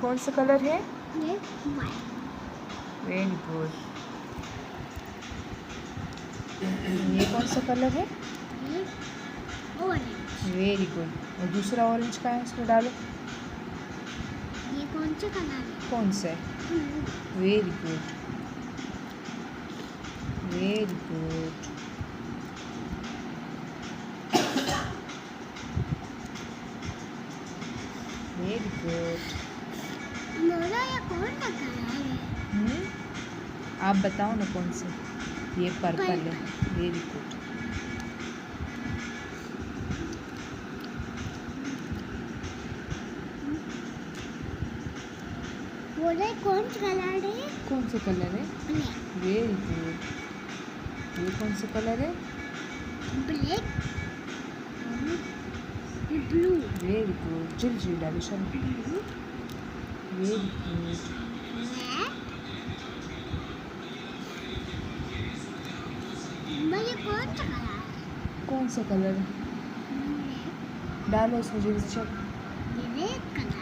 कौन सा कलर है? ये व्हाइट। Very good. ये कौन सा कलर है? ये ऑरेंज। Very good. और दूसरा ऑरेंज का है, उसमें डालो। ये कौन सा कलर है? कौन सा है? Blue. Very good, very good. Very good. मोरा ये कौन सा कलर है? आप बताओ ना कौन सा? ये पर्पल है। Very good. मोरा कौन सा कलर है? कौन सा कलर है? ब्लैक। Very good. ये कौन सा कलर है? ब्लैक। ये ब्लू। Very good. जल्दी डालो सब। ब्लू। Very good. ये कौन सा कलर है? कौन सा कलर है? डालो उसमें जल्दी सब। ये रेड कलर।